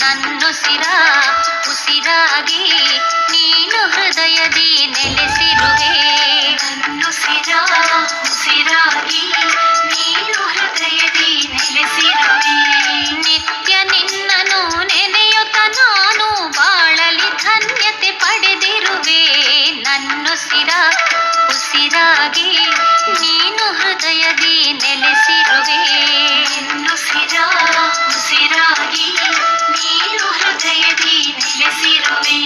ನನ್ನುಸಿರ ಉಸಿರಾಗಿ ನೀನು ಹೃದಯದಿ ನೆಲೆಸಿರುವೆ. ನನ್ನುಸಿರ ಉಸಿರಾಗಿ ನೀನು ಹೃದಯದಿ ನೆಲೆಸಿರುವೆ. ನಿತ್ಯ ನಿನ್ನನು ನೆನೆಯುತ್ತ ನಾನು ಬಾಳಲಿ ಧನ್ಯತೆ ಪಡೆದಿರುವೆ. ನನ್ನುಸಿರ ಉಸಿರಾಗಿ ನೀನು ಹೃದಯದಿ ನೆಲೆಸಿರುವೆ. ನನ್ನುಸಿರ ಉಸಿರಾಗಿ ನೀನು ಹೃದಯದಿ ನೆಲೆಸಿರುವೆ.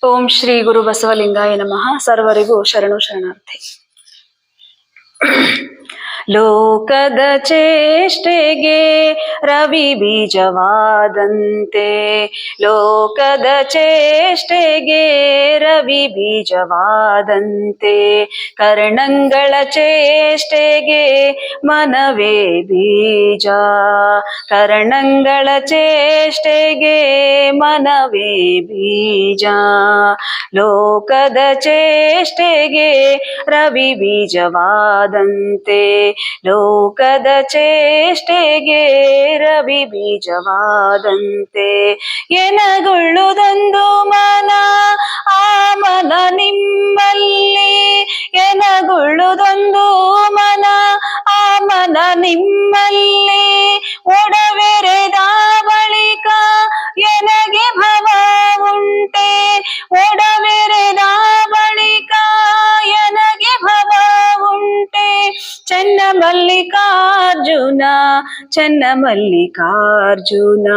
ಓಂ ಶ್ರೀ ಗುರು ಬಸವಲಿಂಗಾಯ ನಮಃ. ಸರ್ವರಿಗೂ ಶರಣು ಶರಣಾರ್ಥಿ. ಲೋಕದ ಚೇಷ್ಟೆಗೆ ರವಿ ಬೀಜವಾದಂತೆ, ಲೋಕದ ಚೇಷ್ಟೆಗೆ ರವಿ ಬೀಜವಾದಂತೆ, ಕರ್ಣಂಗಳ ಚೇಷ್ಟೆಗೆ ಮನವೇ ಬೀಜ, ಕರ್ಣಂಗಳ ಚೇಷ್ಟೆಗೆ ಮನವೇ ಬೀಜ. ಲೋಕದ ಚೇಷ್ಟೆಗೆ ರವಿ ಬೀಜವಾದಂತೆ, ಲೋಕದ ಚೇಷ್ಟೆಗೆ ರವಿ ಬೀಜವಾದಂತೆ, ಎನಗೊಳ್ಳುವುದೊಂದು ಮನ ಆ ಮನ ನಿಮ್ಮಲ್ಲಿ, ಎನಗೊಳ್ಳುವುದೊಂದು ಮನ ಆ ಮನ ನಿಮ್ಮಲ್ಲಿ, ಒಡವೆರೆದ ಬಳಿಕ ಎನಗೆ ಭವ ಉಂಟೆ, ಒಡವೆರೆದ ಬಳಿಕ ಎನಗೆ ಭವ ಉಂಟೆ. ಚನ್ನ ಮಲ್ಲಿಕಾರ್ಜುನ ಚನ್ನ ಮಲ್ಲಿಕಾರ್ಜುನ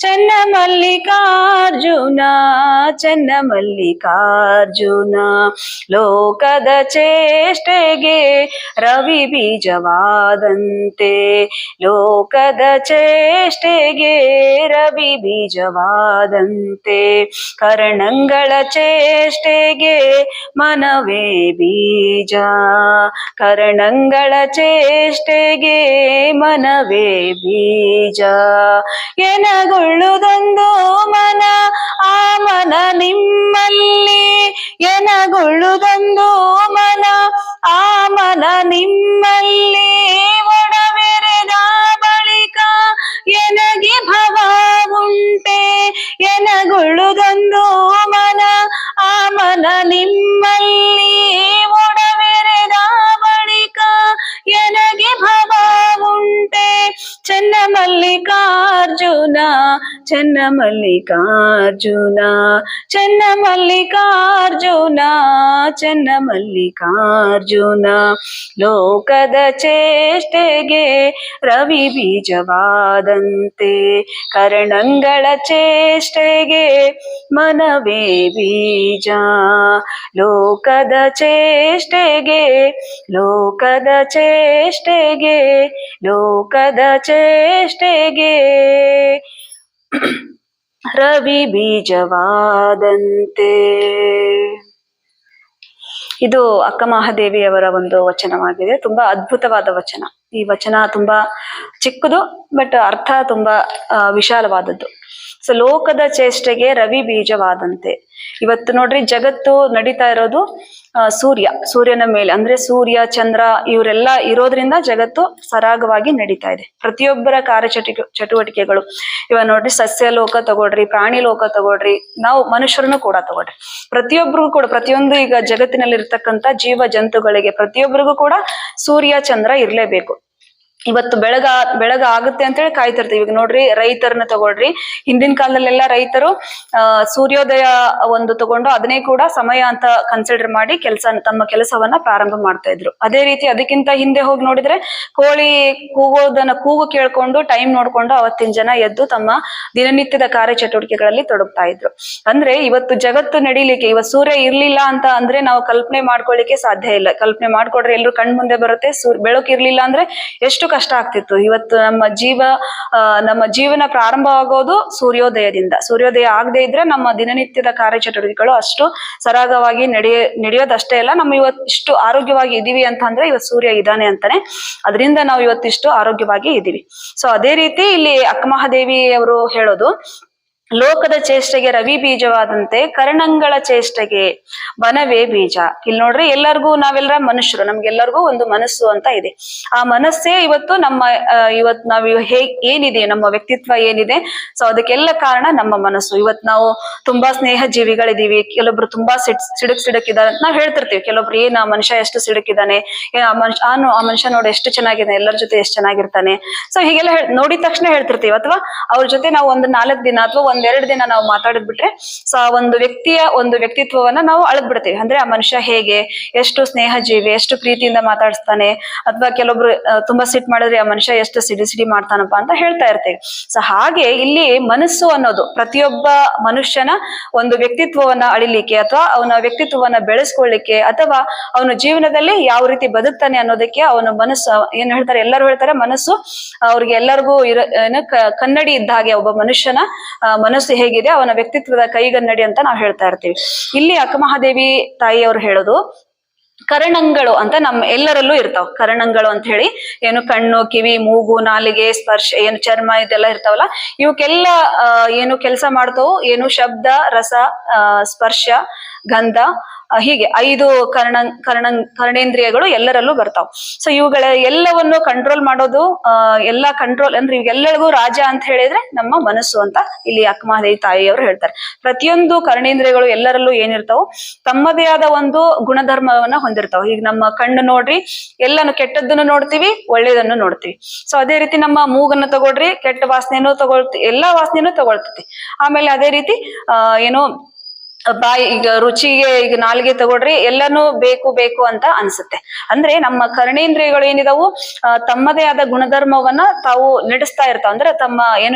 ಚನ್ನ ಮಲ್ಲಿಕಾರ್ಜುನ ಚನ್ನ ಮಲ್ಲಿಕಾರ್ಜುನ. ಲೋಕದ ಚೇಷ್ಟೆಗೆ ರವಿ ಬೀಜವಾದಂತೆ, ಲೋಕದ ಚೇಷ್ಟೆಗೆ ರವಿ ಬೀಜವಾದಂತೆ, ಕರ್ಣಂಗಳ ಚೇಷ್ಟೆಗೆ ಮನವೇ ಬೀಜ, ಕರ್ಣಂಗಳ ಚೇಷ್ಟೆಗೆ ಮನವೇ ಬೀಜ. ಎನಗೊಳ್ಳುವುದೊಂದು ಮನ ಆ ಮನ ನಿಮ್ಮಲ್ಲಿ, ಎನಗೊಳ್ಳುವುದೊಂದು ಮನ ಆ ಮನ ನಿಮ್ಮಲ್ಲಿ, ಒಡವೆರೆದ ಬಳಿಕ ಎನಗೆ ಭವ ಉಂಟೆ, ಎನಗೊಳ್ಳುವುದೊಂದು ಮನ ಆ ಮನ ನಿಮ್ಮಲ್ಲಿ, ಒಡವೆರೆದ ಬಳಿಕ ಎನಗೆ ಭವ ಉಂಟೆ. ಚನ್ನ ಮಲ್ಲಿಕಾರ್ಜುನ ಚನ್ನ ಮಲ್ಲಿಕಾರ್ಜುನ ಚನ್ನ ಮಲ್ಲಿಕಾರ್ಜುನ ಚನ್ನ ಮಲ್ಲಿಕಾರ್ಜುನ. ಲೋಕದ ಚೇಷ್ಟೆಗೆ ರವಿ ಬೀಜವಾದಂತೆ, ಕರ್ಣಂಗಳ ಚೇಷ್ಟೆಗೆ ಮನವೇ ಬೀಜ. ಲೋಕದ ಚೇಷ್ಟೆಗೆ ಲೋಕದ ಚೇಷ್ಟೆಗೆ ಲೋಕದ ಚೇಷ್ಟೆಗೆ ರವಿ ಬೀಜವಾದಂತೆ. ಇದು ಅಕ್ಕ ಮಹಾದೇವಿಯವರ ಒಂದು ವಚನವಾಗಿದೆ. ತುಂಬಾ ಅದ್ಭುತವಾದ ವಚನ. ಈ ವಚನ ತುಂಬಾ ಚಿಕ್ಕದು, ಬಟ್ ಅರ್ಥ ತುಂಬಾ ವಿಶಾಲವಾದದ್ದು. ಸೊ ಲೋಕದ ಚೇಷ್ಟೆಗೆ ರವಿ ಬೀಜವಾದಂತೆ. ಇವತ್ತು ನೋಡ್ರಿ, ಜಗತ್ತು ನಡೀತಾ ಇರೋದು ಸೂರ್ಯನ ಮೇಲೆ, ಅಂದ್ರೆ ಸೂರ್ಯ ಚಂದ್ರ ಇವರೆಲ್ಲ ಇರೋದ್ರಿಂದ ಜಗತ್ತು ಸರಾಗವಾಗಿ ನಡೀತಾ ಇದೆ. ಪ್ರತಿಯೊಬ್ಬರ ಚಟುವಟಿಕೆಗಳು ಇವಾಗ ನೋಡ್ರಿ, ಸಸ್ಯ ಲೋಕ ತಗೊಳ್ರಿ, ಪ್ರಾಣಿ ಲೋಕ ತಗೊಳ್ರಿ, ನಾವು ಮನುಷ್ಯರನ್ನು ಕೂಡ ತಗೊಳ್ರಿ, ಪ್ರತಿಯೊಬ್ಬರಿಗೂ ಕೂಡ, ಪ್ರತಿಯೊಂದು ಈಗ ಜಗತ್ತಿನಲ್ಲಿ ಇರ್ತಕ್ಕಂಥ ಜೀವ ಜಂತುಗಳಿಗೆ ಪ್ರತಿಯೊಬ್ಬರಿಗೂ ಕೂಡ ಸೂರ್ಯ ಚಂದ್ರ ಇರ್ಲೇಬೇಕು. ಇವತ್ತು ಬೆಳಗ ಆಗುತ್ತೆ ಅಂತೇಳಿ ಕಾಯ್ತಿರ್ತೀವಿ. ಈಗ ನೋಡ್ರಿ, ರೈತರನ್ನ ತಗೊಳ್ರಿ, ಹಿಂದಿನ ಕಾಲದಲ್ಲೆಲ್ಲ ರೈತರು ಸೂರ್ಯೋದಯ ಒಂದು ತಗೊಂಡು ಅದನ್ನೇ ಕೂಡ ಸಮಯ ಅಂತ ಕನ್ಸಿಡರ್ ಮಾಡಿ ತಮ್ಮ ಕೆಲಸವನ್ನ ಪ್ರಾರಂಭ ಮಾಡ್ತಾ ಇದ್ರು. ಅದೇ ರೀತಿ ಅದಕ್ಕಿಂತ ಹಿಂದೆ ಹೋಗಿ ನೋಡಿದ್ರೆ ಕೋಳಿ ಕೂಗು ಕೇಳ್ಕೊಂಡು ಟೈಮ್ ನೋಡ್ಕೊಂಡು ಅವತ್ತಿನ ಜನ ಎದ್ದು ತಮ್ಮ ದಿನನಿತ್ಯದ ಕಾರ್ಯಚಟುವಟಿಕೆಗಳಲ್ಲಿ ತೊಡಗ್ತಾ ಇದ್ರು. ಅಂದ್ರೆ ಇವತ್ತು ಜಗತ್ತು ನಡೀಲಿಕ್ಕೆ, ಇವತ್ತು ಸೂರ್ಯ ಇರ್ಲಿಲ್ಲ ಅಂತ ಅಂದ್ರೆ ನಾವು ಕಲ್ಪನೆ ಮಾಡ್ಕೊಳ್ಳಿಕ್ಕೆ ಸಾಧ್ಯ ಇಲ್ಲ. ಕಲ್ಪನೆ ಮಾಡ್ಕೊಡ್ರೆ ಎಲ್ರು ಕಣ್ ಮುಂದೆ ಬರುತ್ತೆ. ಬೆಳಕು ಇರ್ಲಿಲ್ಲ ಅಂದ್ರೆ ಎಷ್ಟು ಕಷ್ಟ ಆಗ್ತಿತ್ತು. ಇವತ್ತು ನಮ್ಮ ಜೀವನ ಪ್ರಾರಂಭವಾಗೋದು ಸೂರ್ಯೋದಯದಿಂದ. ಸೂರ್ಯೋದಯ ಆಗದೆ ಇದ್ರೆ ನಮ್ಮ ದಿನನಿತ್ಯದ ಕಾರ್ಯಚಟುವಟಿಕೆಗಳು ಅಷ್ಟು ಸರಾಗವಾಗಿ ನಡೆಯೋದಷ್ಟೇ ಅಲ್ಲ, ನಮ್ಮ ಇವತ್ತಿಷ್ಟು ಆರೋಗ್ಯವಾಗಿ ಇದೀವಿ ಅಂತ ಅಂದ್ರೆ ಇವತ್ತು ಸೂರ್ಯ ಇದ್ದಾನೆ ಅಂತಾನೆ. ಅದರಿಂದ ನಾವು ಇವತ್ತಿಷ್ಟು ಆರೋಗ್ಯವಾಗಿ ಇದೀವಿ. ಸೊ ಅದೇ ರೀತಿ ಇಲ್ಲಿ ಅಕ್ಕ ಮಹಾದೇವಿ ಅವರು ಹೇಳೋದು, ಲೋಕದ ಚೇಷ್ಟೆಗೆ ರವಿ ಬೀಜವಾದಂತೆ ಕರ್ಣಂಗಳ ಚೇಷ್ಟೆಗೆ ವನವೇ ಬೀಜ. ಇಲ್ಲಿ ನೋಡ್ರಿ, ನಾವೆಲ್ಲರ ಮನುಷ್ಯರು, ನಮ್ಗೆಲ್ಲರಿಗೂ ಒಂದು ಮನಸ್ಸು ಅಂತ ಇದೆ. ಆ ಮನಸ್ಸೇ ಇವತ್ತು ಇವತ್ತು ನಾವು ಏನಿದೆ, ನಮ್ಮ ವ್ಯಕ್ತಿತ್ವ ಏನಿದೆ, ಸೊ ಅದಕ್ಕೆಲ್ಲ ಕಾರಣ ನಮ್ಮ ಮನಸ್ಸು. ಇವತ್ತು ನಾವು ತುಂಬಾ ಸ್ನೇಹ ಜೀವಿಗಳಿದೀವಿ, ಕೆಲವೊಬ್ರು ತುಂಬಾ ಸಿಡಕ್ಕಿದ್ದಾರೆ ಅಂತ ನಾವ್ ಹೇಳ್ತಿರ್ತೀವಿ. ಕೆಲವೊಬ್ರು ಆ ಮನುಷ್ಯ ಎಷ್ಟು ಸಿಡಕ್ಕಿದ್ದಾನೆ, ಆ ಮನುಷ್ಯ ನೋಡಿ ಎಷ್ಟು ಚೆನ್ನಾಗಿದೆ, ಎಲ್ಲರ ಜೊತೆ ಎಷ್ಟು ಚೆನ್ನಾಗಿರ್ತಾನೆ, ಸೊ ಹೀಗೆಲ್ಲ ನೋಡಿದ ತಕ್ಷಣ ಹೇಳ್ತಿರ್ತೀವಿ. ಅಥವಾ ಅವ್ರ ಜೊತೆ ನಾವು ಒಂದು 4 ದಿನ ಅಥವಾ 1-2 ದಿನ ನಾವು ಮಾತಾಡಿದ್ಬಿಟ್ರೆ ಸೊ ಆ ಒಂದು ವ್ಯಕ್ತಿಯ ಒಂದು ವ್ಯಕ್ತಿತ್ವವನ್ನ ನಾವು ಅಳದ್ಬಿಡ್ತೀವಿ. ಅಂದ್ರೆ ಆ ಮನುಷ್ಯ ಹೇಗೆ, ಎಷ್ಟು ಸ್ನೇಹ ಜೀವಿ, ಎಷ್ಟು ಪ್ರೀತಿಯಿಂದ ಮಾತಾಡಿಸ್ತಾನೆ, ಅಥವಾ ಕೆಲವೊಬ್ರು ತುಂಬಾ ಸಿಟ್ ಮಾಡಿದ್ರೆ ಆ ಮನುಷ್ಯ ಎಷ್ಟು ಸಿಡಿ ಮಾಡ್ತಾನಪ್ಪ ಅಂತ ಹೇಳ್ತಾ ಇರ್ತೀವಿ. ಸೊ ಹಾಗೆ ಇಲ್ಲಿ ಮನಸ್ಸು ಅನ್ನೋದು ಪ್ರತಿಯೊಬ್ಬ ಮನುಷ್ಯನ ಒಂದು ವ್ಯಕ್ತಿತ್ವವನ್ನ ಅಳಿಲಿಕ್ಕೆ, ಅಥವಾ ಅವನ ವ್ಯಕ್ತಿತ್ವವನ್ನ ಬೆಳೆಸ್ಕೊಳ್ಳಿಕ್ಕೆ, ಅಥವಾ ಅವನ ಜೀವನದಲ್ಲಿ ಯಾವ ರೀತಿ ಬದುಕ್ತಾನೆ ಅನ್ನೋದಕ್ಕೆ ಅವನ ಮನಸ್ಸು ಏನ್ ಹೇಳ್ತಾರೆ, ಎಲ್ಲರೂ ಹೇಳ್ತಾರೆ ಮನಸ್ಸು ಅವ್ರಿಗೆ ಎಲ್ಲರಿಗೂ ಕನ್ನಡಿ ಇದ್ದ ಹಾಗೆ. ಒಬ್ಬ ಮನುಷ್ಯನ ಮನಸ್ಸು ಹೇಗಿದೆ, ಅವನ ವ್ಯಕ್ತಿತ್ವದ ಕೈಗನ್ನಡಿ ಅಂತ ನಾವು ಹೇಳ್ತಾ ಇರ್ತೀವಿ. ಇಲ್ಲಿ ಅಕ್ಕಮಹಾದೇವಿ ತಾಯಿಯವರು ಹೇಳೋದು ಕರಣಗಳು ಅಂತ ನಮ್ಮ ಎಲ್ಲರಲ್ಲೂ ಇರ್ತಾವ. ಕರಣಗಳು ಅಂತ ಹೇಳಿ ಏನು ಕಣ್ಣು, ಕಿವಿ, ಮೂಗು, ನಾಲಿಗೆ, ಸ್ಪರ್ಶ, ಏನು ಚರ್ಮ, ಇದೆಲ್ಲ ಇರ್ತಾವಲ್ಲ, ಇವಕ್ಕೆಲ್ಲ ಏನು ಕೆಲಸ ಮಾಡ್ತಾವು, ಏನು ಶಬ್ದ, ರಸ, ಸ್ಪರ್ಶ, ಗಂಧ, ಹೀಗೆ 5 ಕರ್ಣೇಂದ್ರಿಯಗಳು ಎಲ್ಲರಲ್ಲೂ ಬರ್ತಾವ್. ಸೊ ಇವುಗಳ ಎಲ್ಲವನ್ನು ಕಂಟ್ರೋಲ್ ಮಾಡೋದು, ಎಲ್ಲಾ ಕಂಟ್ರೋಲ್ ಅಂದ್ರೆ ಇವೆಲ್ಲರಿಗೂ ರಾಜ ಅಂತ ಹೇಳಿದ್ರೆ ನಮ್ಮ ಮನಸ್ಸು ಅಂತ ಇಲ್ಲಿ ಅಕ್ಕಮಹಾದೇವಿ ತಾಯಿಯವರು ಹೇಳ್ತಾರೆ. ಪ್ರತಿಯೊಂದು ಕರ್ಣೇಂದ್ರಿಯಗಳು ಎಲ್ಲರಲ್ಲೂ ಏನಿರ್ತಾವ, ತಮ್ಮದೇ ಆದ ಒಂದು ಗುಣಧರ್ಮವನ್ನ ಹೊಂದಿರ್ತಾವ. ಈಗ ನಮ್ಮ ಕಣ್ಣು ನೋಡ್ರಿ, ಎಲ್ಲಾನು ಕೆಟ್ಟದ್ದನ್ನು ನೋಡ್ತೀವಿ, ಒಳ್ಳೇದನ್ನು ನೋಡ್ತೀವಿ. ಸೊ ಅದೇ ರೀತಿ ನಮ್ಮ ಮೂಗನ್ನು ತಗೊಳ್ರಿ, ಕೆಟ್ಟ ವಾಸನೆಯನ್ನು ತಗೊಳ್ತೀವಿ, ಎಲ್ಲಾ ವಾಸನೆಯನ್ನು ತಗೊಳ್ತೈತಿ. ಆಮೇಲೆ ಅದೇ ರೀತಿ ಏನೋ ಬಾಯಿ, ಈಗ ರುಚಿಗೆ ಈಗ ನಾಲ್ಗೆ ತಗೊಳ್ರಿ, ಎಲ್ಲಾನು ಬೇಕು ಅಂತ ಅನ್ಸುತ್ತೆ. ಅಂದ್ರೆ ನಮ್ಮ ಕರ್ಣೇಂದ್ರಿಯಗಳು ಏನಿದಾವು ತಮ್ಮದೇ ಆದ ಗುಣಧರ್ಮವನ್ನ ತಾವು ನಡೆಸ್ತಾ ಇರ್ತಾವ. ಅಂದ್ರೆ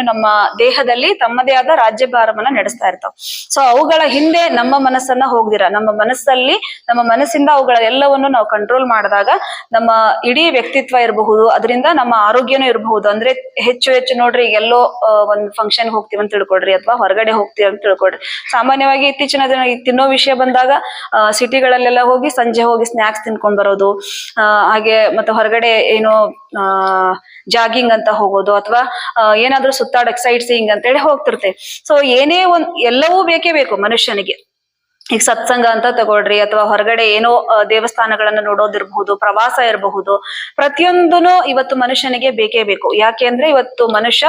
ನಮ್ಮ ದೇಹದಲ್ಲಿ ತಮ್ಮದೇ ಆದ ರಾಜ್ಯಭಾರವನ್ನ ನಡೆಸ್ತಾ ಇರ್ತಾವ. ಸೊ ಅವುಗಳ ಹಿಂದೆ ನಮ್ಮ ಮನಸ್ಸನ್ನ ಹೋಗ್ದಿರ, ನಮ್ಮ ಮನಸ್ಸಿಂದ ಅವುಗಳ ಎಲ್ಲವನ್ನು ನಾವು ಕಂಟ್ರೋಲ್ ಮಾಡಿದಾಗ ನಮ್ಮ ಇಡೀ ವ್ಯಕ್ತಿತ್ವ ಇರಬಹುದು, ಅದರಿಂದ ನಮ್ಮ ಆರೋಗ್ಯನೂ ಇರಬಹುದು. ಅಂದ್ರೆ ಹೆಚ್ಚು ನೋಡ್ರಿ, ಎಲ್ಲೋ ಒಂದ್ ಫಂಕ್ಷನ್ ಹೋಗ್ತೀವಿ ಅಂತ ತಿಳ್ಕೊಡ್ರಿ, ಅಥವಾ ಹೊರಗಡೆ ಹೋಗ್ತೀವಿ ಅಂತ ತಿಳ್ಕೊಡ್ರಿ. ಸಾಮಾನ್ಯವಾಗಿ ಇತ್ತೀಚಿನ ದಿನ ತಿನ್ನೋ ವಿಷಯ ಬಂದಾಗ ಸಿಟಿಗಳಲ್ಲೆಲ್ಲ ಹೋಗಿ ಸಂಜೆ ಹೋಗಿ ಸ್ನಾಕ್ಸ್ ತಿನ್ಕೊಂಡ್ ಬರೋದು, ಹಾಗೆ ಮತ್ತೆ ಹೊರಗಡೆ ಏನೋ ಜಾಗಿಂಗ್ ಅಂತ ಹೋಗೋದು, ಅಥವಾ ಏನಾದ್ರೂ ಸುತ್ತಾಡಕ್ ಸೈಟ್ ಸೀಯಿಂಗ್ ಅಂತ ಹೇಳಿ ಹೋಗ್ತಿರ್ತೇವೆ. ಸೊ ಏನೇ ಎಲ್ಲವೂ ಬೇಕೇ ಬೇಕು ಮನುಷ್ಯನಿಗೆ. ಈಗ ಸತ್ಸಂಗ ಅಂತ ತಗೊಳ್ರಿ, ಅಥವಾ ಹೊರಗಡೆ ಏನೋ ದೇವಸ್ಥಾನಗಳನ್ನ ನೋಡೋದಿರ್ಬಹುದು, ಪ್ರವಾಸ ಇರಬಹುದು, ಪ್ರತಿಯೊಂದನು ಇವತ್ತು ಮನುಷ್ಯನಿಗೆ ಬೇಕೇ ಬೇಕು. ಯಾಕೆ ಅಂದ್ರೆ ಇವತ್ತು ಮನುಷ್ಯ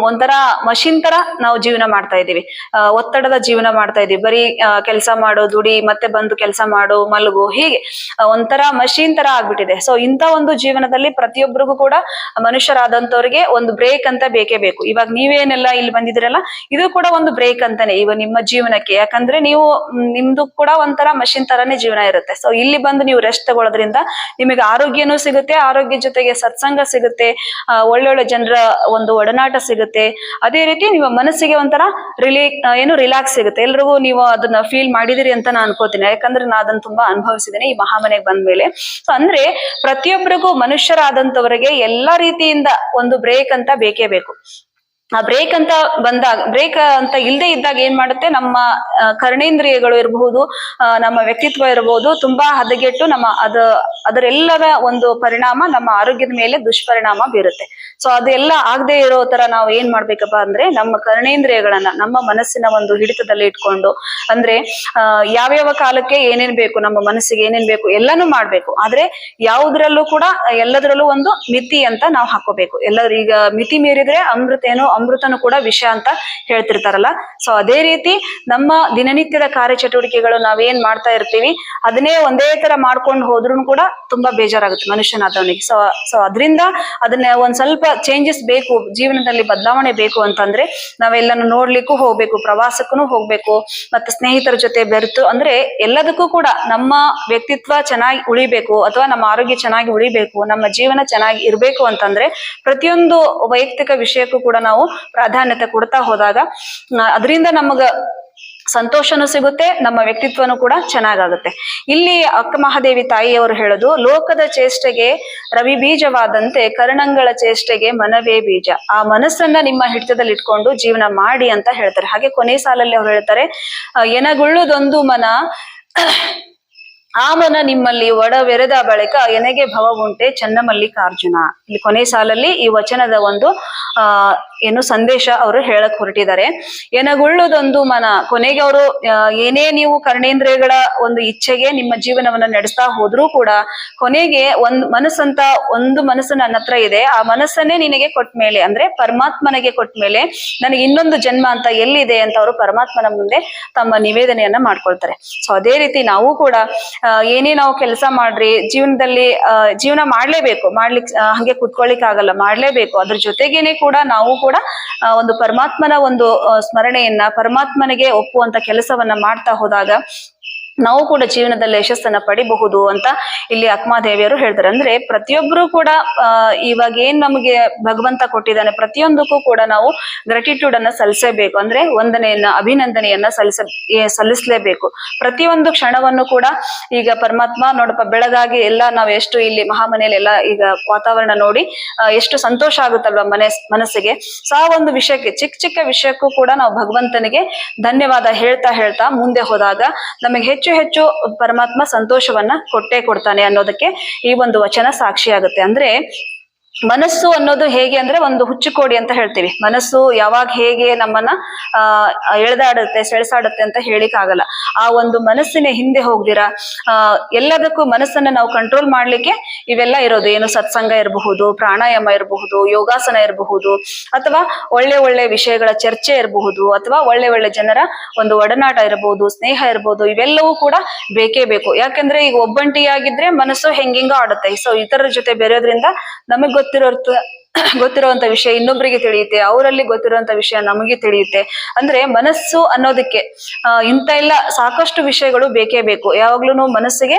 ಒಂಥರ ಮಷಿನ್ ತರ ನಾವು ಜೀವನ ಮಾಡ್ತಾ ಇದ್ದೀವಿ, ಒತ್ತಡದ ಜೀವನ ಮಾಡ್ತಾ ಇದೀವಿ. ಬರೀ ಕೆಲಸ ಮಾಡೋ, ದುಡಿ, ಮತ್ತೆ ಬಂದು ಕೆಲಸ ಮಾಡು, ಮಲಗು, ಹೀಗೆ ಒಂಥರ ಮಷೀನ್ ತರ ಆಗ್ಬಿಟ್ಟಿದೆ. ಸೊ ಇಂಥ ಒಂದು ಜೀವನದಲ್ಲಿ ಪ್ರತಿಯೊಬ್ಬರಿಗೂ ಕೂಡ ಮನುಷ್ಯರಾದಂತವ್ರಿಗೆ ಒಂದು ಬ್ರೇಕ್ ಅಂತ ಬೇಕೇ ಬೇಕು. ಇವಾಗ ನೀವೇನೆಲ್ಲ ಇಲ್ಲಿ ಬಂದಿದ್ದೀರಲ್ಲ, ಇದು ಕೂಡ ಒಂದು ಬ್ರೇಕ್ ಅಂತಾನೆ ಇವ ನಿಮ್ಮ ಜೀವನಕ್ಕೆ. ಯಾಕಂದ್ರೆ ನಿಮ್ದು ಕೂಡ ಒಂಥರ ಮಷಿನ್ ತರಾನೇ ಜೀವನ ಇರುತ್ತೆ. ಸೊ ಇಲ್ಲಿ ಬಂದು ನೀವು ರೆಸ್ಟ್ ತಗೊಳ್ಳೋದ್ರಿಂದ ನಿಮಗೆ ಆರೋಗ್ಯನೂ ಸಿಗುತ್ತೆ, ಆರೋಗ್ಯ ಜೊತೆಗೆ ಸತ್ಸಂಗ ಸಿಗುತ್ತೆ, ಒಳ್ಳೊಳ್ಳೆ ಜನರ ಒಂದು ಒಡನಾಟ ಸಿಗುತ್ತೆ. ಅದೇ ರೀತಿ ನಿಮ್ಮ ಮನಸ್ಸಿಗೆ ಒಂಥರ ರಿಲ್ಯಾಕ್ಸ್ ಸಿಗುತ್ತೆ. ಎಲ್ರಿಗೂ ನೀವು ಅದನ್ನ ಫೀಲ್ ಮಾಡಿದಿರಿ ಅಂತ ನಾನು ಅನ್ಕೋತೀನಿ. ಯಾಕಂದ್ರೆ ನಾನು ಅದನ್ನ ತುಂಬಾ ಅನುಭವಿಸಿದ್ದೇನೆ ಈ ಮಹಾಮನೆಗೆ ಬಂದ್ಮೇಲೆ. ಸೊ ಅಂದ್ರೆ ಪ್ರತಿಯೊಬ್ಬರಿಗೂ ಮನುಷ್ಯರಾದಂತವರಿಗೆ ಎಲ್ಲಾ ರೀತಿಯಿಂದ ಒಂದು ಬ್ರೇಕ್ ಅಂತ ಬೇಕೇ ಬೇಕು. ಆ ಬ್ರೇಕ್ ಅಂತ ಇಲ್ಲದೆ ಇದ್ದಾಗ ಏನ್ ಮಾಡುತ್ತೆ, ನಮ್ಮ ಕರ್ಣೇಂದ್ರಿಯಗಳು ಇರಬಹುದು, ನಮ್ಮ ವ್ಯಕ್ತಿತ್ವ ಇರಬಹುದು, ತುಂಬಾ ಹದಗೆಟ್ಟು ಅದರೆಲ್ಲರ ಒಂದು ಪರಿಣಾಮ ನಮ್ಮ ಆರೋಗ್ಯದ ಮೇಲೆ ದುಷ್ಪರಿಣಾಮ ಬೀರುತ್ತೆ. ಸೊ ಅದೆಲ್ಲ ಆಗದೆ ಇರೋ ತರ ನಾವು ಏನ್ ಮಾಡ್ಬೇಕಪ್ಪ ಅಂದ್ರೆ, ನಮ್ಮ ಕರ್ಣೇಂದ್ರಿಯಗಳನ್ನ ನಮ್ಮ ಮನಸ್ಸಿನ ಒಂದು ಹಿಡಿತದಲ್ಲಿ ಇಟ್ಕೊಂಡು, ಅಂದ್ರೆ ಯಾವ್ಯಾವ ಕಾಲಕ್ಕೆ ಏನೇನ್ ಬೇಕು, ನಮ್ಮ ಮನಸ್ಸಿಗೆ ಏನೇನ್ ಬೇಕು ಎಲ್ಲಾನು ಮಾಡ್ಬೇಕು. ಆದ್ರೆ ಯಾವುದ್ರಲ್ಲೂ ಕೂಡ ಎಲ್ಲದರಲ್ಲೂ ಒಂದು ಮಿತಿ ಅಂತ ನಾವು ಹಾಕೋಬೇಕು. ಈಗ ಮಿತಿ ಮೀರಿದ್ರೆ ಅಮೃತನು ಕೂಡ ವಿಷ ಅಂತ ಹೇಳ್ತಿರ್ತಾರಲ್ಲ. ಸೊ ಅದೇ ರೀತಿ ನಮ್ಮ ದಿನನಿತ್ಯದ ಕಾರ್ಯಚಟುವಟಿಕೆಗಳು ನಾವೇನ್ ಮಾಡ್ತಾ ಇರ್ತೀವಿ, ಅದನ್ನೇ ಒಂದೇ ತರ ಮಾಡ್ಕೊಂಡು ಹೋದ್ರೂ ಕೂಡ ತುಂಬಾ ಬೇಜಾರಾಗುತ್ತೆ ಮನುಷ್ಯನಾದವನಿಗೆ. ಸೊ ಅದರಿಂದ ಅದನ್ನ ಒಂದ್ ಸ್ವಲ್ಪ ಚೇಂಜಸ್ ಬೇಕು, ಜೀವನದಲ್ಲಿ ಬದಲಾವಣೆ ಬೇಕು ಅಂತಂದ್ರೆ ನಾವೆಲ್ಲನೂ ನೋಡ್ಲಿಕ್ಕೂ ಹೋಗ್ಬೇಕು, ಪ್ರವಾಸಕ್ಕೂ ಹೋಗ್ಬೇಕು, ಮತ್ತೆ ಸ್ನೇಹಿತರ ಜೊತೆ ಬೆರೆತು, ಅಂದ್ರೆ ಎಲ್ಲದಕ್ಕೂ ಕೂಡ ನಮ್ಮ ವ್ಯಕ್ತಿತ್ವ ಚೆನ್ನಾಗಿ ಉಳಿಬೇಕು, ಅಥವಾ ನಮ್ಮ ಆರೋಗ್ಯ ಚೆನ್ನಾಗಿ ಉಳಿಬೇಕು, ನಮ್ಮ ಜೀವನ ಚೆನ್ನಾಗಿ ಇರ್ಬೇಕು ಅಂತಂದ್ರೆ ಪ್ರತಿಯೊಂದು ವೈಯಕ್ತಿಕ ವಿಷಯಕ್ಕೂ ಕೂಡ ನಾವು ಪ್ರಾಧಾನ್ಯತೆ ಕೊಡ್ತಾ ಹೋದಾಗ ಅದರಿಂದ ನಮಗ ಸಂತೋಷನೂ ಸಿಗುತ್ತೆ, ನಮ್ಮ ವ್ಯಕ್ತಿತ್ವನೂ ಕೂಡ ಚೆನ್ನಾಗಾಗುತ್ತೆ. ಇಲ್ಲಿ ಅಕ್ಕಮಹಾದೇವಿ ತಾಯಿಯವರು ಹೇಳೋದು, ಲೋಕದ ಚೇಷ್ಟೆಗೆ ರವಿ ಬೀಜವಾದಂತೆ ಕರ್ಣಂಗಳ ಚೇಷ್ಟೆಗೆ ಮನವೇ ಬೀಜ. ಆ ಮನಸ್ಸನ್ನ ನಿಮ್ಮ ಹಿಡಿತದಲ್ಲಿ ಇಟ್ಕೊಂಡು ಜೀವನ ಮಾಡಿ ಅಂತ ಹೇಳ್ತಾರೆ. ಹಾಗೆ ಕೊನೆ ಸಾಲಲ್ಲಿ ಅವ್ರು ಹೇಳ್ತಾರೆ, ಎನಗುಳ್ಳುದೊಂದು ಮನ ಆಮನ ನಿಮ್ಮಲ್ಲಿ ಒಡವೆರೆದ ಬಳಿಕ ಎನಗೆ ಭವ ಉಂಟೆ ಚನ್ನಮಲ್ಲಿಕಾರ್ಜುನ. ಇಲ್ಲಿ ಕೊನೆ ಸಾಲಲ್ಲಿ ಈ ವಚನದ ಒಂದು ಏನು ಸಂದೇಶ ಅವರು ಹೇಳಕ್ ಹೊರಟಿದ್ದಾರೆ. ಎನಗುಳ್ಳದೊಂದು ಮನ, ಕೊನೆಗೆ ಅವರು ಏನೇ ನೀವು ಕರ್ಣೇಂದ್ರಿಯಗಳ ಒಂದು ಇಚ್ಛೆಗೆ ನಿಮ್ಮ ಜೀವನವನ್ನ ನಡೆಸ್ತಾ ಹೋದ್ರೂ ಕೂಡ ಕೊನೆಗೆ ಮನಸ್ಸಂತ ಒಂದು ಮನಸ್ಸು ನನ್ನ ಹತ್ರ ಇದೆ, ಆ ಮನಸ್ಸನ್ನೇ ನಿನಗೆ ಕೊಟ್ಟ ಮೇಲೆ ಅಂದ್ರೆ ಪರಮಾತ್ಮನಿಗೆ ಕೊಟ್ಟ ಮೇಲೆ ನನಗೆ ಇನ್ನೊಂದು ಜನ್ಮ ಅಂತ ಎಲ್ಲಿದೆ ಅಂತ ಅವರು ಪರಮಾತ್ಮನ ಮುಂದೆ ತಮ್ಮ ನಿವೇದನೆಯನ್ನ ಮಾಡ್ಕೊಳ್ತಾರೆ. ಸೊ ಅದೇ ರೀತಿ ನಾವು ಕೂಡ ಏನೇ ನಾವು ಕೆಲಸ ಮಾಡ್ರಿ ಜೀವನದಲ್ಲಿ ಜೀವನ ಮಾಡ್ಲೇಬೇಕು, ಹಂಗೆ ಕುತ್ಕೊಳ್ಳಿಕ್ ಆಗಲ್ಲ, ಮಾಡ್ಲೇಬೇಕು. ಅದ್ರ ಜೊತೆಗೇನೆ ಕೂಡ ನಾವು ಕೂಡ ಒಂದು ಪರಮಾತ್ಮನ ಒಂದು ಸ್ಮರಣೆಯನ್ನ, ಪರಮಾತ್ಮನಿಗೆ ಒಪ್ಪುವಂತ ಕೆಲಸವನ್ನ ಮಾಡ್ತಾ ಹೋದಾಗ ನಾವು ಕೂಡ ಜೀವನದಲ್ಲಿ ಯಶಸ್ಸನ್ನ ಪಡಿಬಹುದು ಅಂತ ಇಲ್ಲಿ ಅಕ್ಕಮಹಾದೇವಿಯವರು ಹೇಳ್ತಾರೆ. ಅಂದ್ರೆ ಪ್ರತಿಯೊಬ್ಬರು ಕೂಡ ಇವಾಗ ಏನ್ ನಮಗೆ ಭಗವಂತ ಕೊಟ್ಟಿದ್ದಾನೆ ಪ್ರತಿಯೊಂದಕ್ಕೂ ಕೂಡ ನಾವು ಗ್ರಾಟಿಟ್ಯೂಡ್ ಅನ್ನ ಸಲ್ಲಿಸಬೇಕು, ಅಂದ್ರೆ ಅಭಿನಂದನೆಯನ್ನ ಸಲ್ಲಿಸಲೇಬೇಕು. ಪ್ರತಿಯೊಂದು ಕ್ಷಣವನ್ನು ಕೂಡ ಈಗ ಪರಮಾತ್ಮ ನೋಡಪ್ಪ ಬೆಳಗಾಗಿ ಎಲ್ಲ ನಾವ್ ಎಷ್ಟು ಇಲ್ಲಿ ಮಹಾಮನೆಯಲ್ಲಿ ಎಲ್ಲ ಈಗ ವಾತಾವರಣ ನೋಡಿ ಎಷ್ಟು ಸಂತೋಷ ಆಗುತ್ತಲ್ವ ಮನಸ್ಸಿಗೆ. ಸೊ ಆ ಒಂದು ವಿಷಯಕ್ಕೆ ಚಿಕ್ಕ ಚಿಕ್ಕ ವಿಷಯಕ್ಕೂ ಕೂಡ ನಾವು ಭಗವಂತನಿಗೆ ಧನ್ಯವಾದ ಹೇಳ್ತಾ ಮುಂದೆ ಹೋದಾಗ ನಮಗೆ ಹೆಚ್ಚು ಪರಮಾತ್ಮ ಸಂತೋಷವನ್ನ ಕೊಟ್ಟೇ ಕೊಡ್ತಾನೆ ಅನ್ನೋದಕ್ಕೆ ಈ ಒಂದು ವಚನ ಸಾಕ್ಷಿ ಆಗುತ್ತೆ. ಅಂದ್ರೆ ಮನಸ್ಸು ಅನ್ನೋದು ಹೇಗೆ ಅಂದ್ರೆ ಒಂದು ಹುಚ್ಚುಕೋಡಿ ಅಂತ ಹೇಳ್ತೀವಿ. ಮನಸ್ಸು ಯಾವಾಗ ಹೇಗೆ ನಮ್ಮನ್ನ ಎಳೆದಾಡುತ್ತೆ ಸೆಳೆಸಾಡುತ್ತೆ ಅಂತ ಹೇಳಿಕ್ ಆಗಲ್ಲ. ಆ ಒಂದು ಮನಸ್ಸಿನ ಹಿಂದೆ ಹೋಗ್ದಿರಾ ಎಲ್ಲದಕ್ಕೂ ಮನಸ್ಸನ್ನ ನಾವು ಕಂಟ್ರೋಲ್ ಮಾಡ್ಲಿಕ್ಕೆ ಇವೆಲ್ಲ ಇರೋದು. ಏನು ಸತ್ಸಂಗ ಇರಬಹುದು, ಪ್ರಾಣಾಯಾಮ ಇರಬಹುದು, ಯೋಗಾಸನ ಇರಬಹುದು, ಅಥವಾ ಒಳ್ಳೆ ವಿಷಯಗಳ ಚರ್ಚೆ ಇರಬಹುದು, ಅಥವಾ ಒಳ್ಳೆ ಜನರ ಒಂದು ಒಡನಾಟ ಇರಬಹುದು, ಸ್ನೇಹ ಇರಬಹುದು. ಇವೆಲ್ಲವೂ ಕೂಡ ಬೇಕೇ ಬೇಕು. ಯಾಕಂದ್ರೆ ಈಗ ಒಬ್ಬಂಟಿಯಾಗಿದ್ರೆ ಮನಸ್ಸು ಹೆಂಗಿಂಗ ಆಡುತ್ತೆ. ಸೊ ಇತರರ ಜೊತೆ ಬೆರೆಯೋದ್ರಿಂದ ನಮಗ್ ಗೊತ್ತಿರುವಂತ ವಿಷಯ ಇನ್ನೊಬ್ಬರಿಗೆ ತಿಳಿಯುತ್ತೆ, ಅವರಲ್ಲಿ ಗೊತ್ತಿರುವಂತ ವಿಷಯ ನಮಗೆ ತಿಳಿಯುತ್ತೆ. ಅಂದ್ರೆ ಮನಸ್ಸು ಅನ್ನೋದಕ್ಕೆ ಇಂಥ ಎಲ್ಲ ಸಾಕಷ್ಟು ವಿಷಯಗಳು ಬೇಕೇ ಬೇಕು. ಯಾವಾಗ್ಲೂ ಮನಸ್ಸಿಗೆ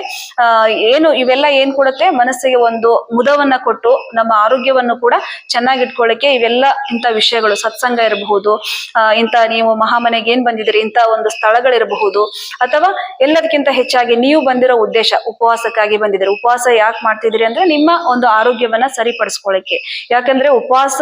ಇವೆಲ್ಲ ಏನ್ ಕೊಡುತ್ತೆ, ಮನಸ್ಸಿಗೆ ಒಂದು ಮುದವನ್ನ ಕೊಟ್ಟು ನಮ್ಮ ಆರೋಗ್ಯವನ್ನು ಕೂಡ ಚೆನ್ನಾಗಿಟ್ಕೊಳ್ಳಿಕ್ಕೆ ಇವೆಲ್ಲ ಇಂಥ ವಿಷಯಗಳು, ಸತ್ಸಂಗ ಇರಬಹುದು, ಇಂಥ ನೀವು ಮಹಾಮನೆಗೆ ಏನ್ ಬಂದಿದ್ದೀರಿ ಇಂಥ ಒಂದು ಸ್ಥಳಗಳಿರಬಹುದು, ಅಥವಾ ಎಲ್ಲದಕ್ಕಿಂತ ಹೆಚ್ಚಾಗಿ ನೀವು ಬಂದಿರೋ ಉದ್ದೇಶ ಉಪವಾಸಕ್ಕಾಗಿ ಬಂದಿದ್ದೀರಿ. ಉಪವಾಸ ಯಾಕೆ ಮಾಡ್ತಿದ್ದೀರಿ ಅಂದ್ರೆ ನಿಮ್ಮ ಒಂದು ಆರೋಗ್ಯವನ್ನ ಸರಿಪಡಿಸ್ಕೊಳ್ಳಿಕ್ಕೆ. ಯಾಕಂದ್ರೆ ಉಪವಾಸ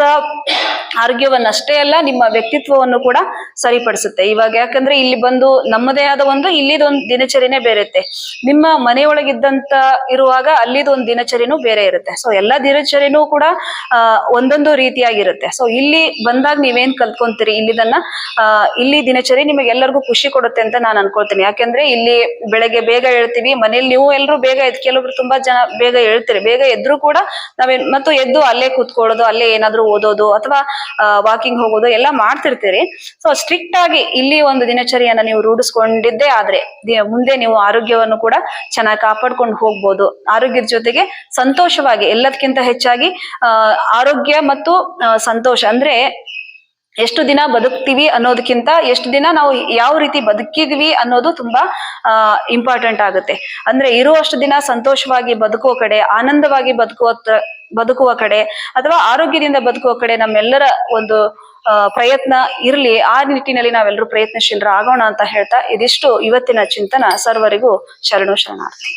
ಆರೋಗ್ಯವನ್ನಷ್ಟೇ ಅಲ್ಲ ನಿಮ್ಮ ವ್ಯಕ್ತಿತ್ವವನ್ನು ಕೂಡ ಸರಿಪಡಿಸುತ್ತೆ. ಇವಾಗ ಯಾಕಂದ್ರೆ ಇಲ್ಲಿ ಬಂದು ನಮ್ಮದೇ ಆದ ಇಲ್ಲಿದೊಂದು ದಿನಚರಿನೇ ಬೇರೆ ಇರುತ್ತೆ, ನಿಮ್ಮ ಮನೆಯೊಳಗಿದ್ದಂತ ಇರುವಾಗ ಅಲ್ಲಿದೊಂದು ದಿನಚರಿನೂ ಬೇರೆ ಇರುತ್ತೆ. ಸೊ ಎಲ್ಲಾ ದಿನಚರಿನೂ ಕೂಡ ಒಂದೊಂದು ರೀತಿಯಾಗಿರುತ್ತೆ. ಸೊ ಇಲ್ಲಿ ಬಂದಾಗ ನೀವೇನ್ ಕಲ್ತ್ಕೊಂತೀರಿ, ಇಲ್ಲಿ ದಿನಚರಿ ನಿಮಗೆ ಎಲ್ಲರಿಗೂ ಖುಷಿ ಕೊಡುತ್ತೆ ಅಂತ ನಾನು ಅನ್ಕೊಳ್ತೀನಿ. ಯಾಕಂದ್ರೆ ಇಲ್ಲಿ ಬೆಳಗ್ಗೆ ಬೇಗ ಹೇಳ್ತೀವಿ, ಮನೇಲಿ ನೀವು ಎಲ್ಲರೂ ಬೇಗ ಕೆಲವೊಬ್ರು ತುಂಬಾ ಜನ ಬೇಗ ಹೇಳ್ತೀರಿ, ಬೇಗ ಎದ್ರು ಕೂಡ ಮತ್ತು ಎದ್ದು ಅಲ್ಲೇ ಕೂತ್ಕೊಳ್ಳೋದು, ಅಲ್ಲೇ ಏನಾದ್ರು ಓದೋದು ಅಥವಾ ವಾಕಿಂಗ್ ಹೋಗೋದು ಎಲ್ಲ ಮಾಡ್ತಿರ್ತೀರಿ. ಸೊ ಸ್ಟ್ರಿಕ್ಟ್ ಆಗಿ ಇಲ್ಲಿ ಒಂದು ದಿನಚರಿಯನ್ನ ನೀವು ರೂಢಿಸ್ಕೊಂಡಿದ್ದೇ ಆದ್ರೆ ಮುಂದೆ ನೀವು ಆರೋಗ್ಯವನ್ನು ಕೂಡ ಚೆನ್ನಾಗಿ ಕಾಪಾಡ್ಕೊಂಡು ಹೋಗ್ಬೋದು. ಆರೋಗ್ಯದ ಜೊತೆಗೆ ಸಂತೋಷವಾಗಿ, ಎಲ್ಲದಕ್ಕಿಂತ ಹೆಚ್ಚಾಗಿ ಆರೋಗ್ಯ ಮತ್ತು ಸಂತೋಷ ಅಂದ್ರೆ ಎಷ್ಟು ದಿನ ಬದುಕ್ತೀವಿ ಅನ್ನೋದಕ್ಕಿಂತ ಎಷ್ಟು ದಿನ ನಾವು ಯಾವ ರೀತಿ ಬದುಕಿದ್ವಿ ಅನ್ನೋದು ತುಂಬಾ ಇಂಪಾರ್ಟೆಂಟ್ ಆಗುತ್ತೆ. ಅಂದ್ರೆ ಇರುವಷ್ಟು ದಿನ ಸಂತೋಷವಾಗಿ ಬದುಕುವ ಕಡೆ, ಆನಂದವಾಗಿ ಬದುಕುವ ಕಡೆ, ಅಥವಾ ಆರೋಗ್ಯದಿಂದ ಬದುಕುವ ಕಡೆ ನಮ್ಮೆಲ್ಲರ ಒಂದು ಪ್ರಯತ್ನ ಇರ್ಲಿ. ಆ ನಿಟ್ಟಿನಲ್ಲಿ ನಾವೆಲ್ಲರೂ ಪ್ರಯತ್ನಶೀಲರಾಗೋಣ ಅಂತ ಹೇಳ್ತಾ ಇದಿಷ್ಟು ಇವತ್ತಿನ ಚಿಂತನ. ಸರ್ವರಿಗೂ ಶರಣಾರ್ಥಿ.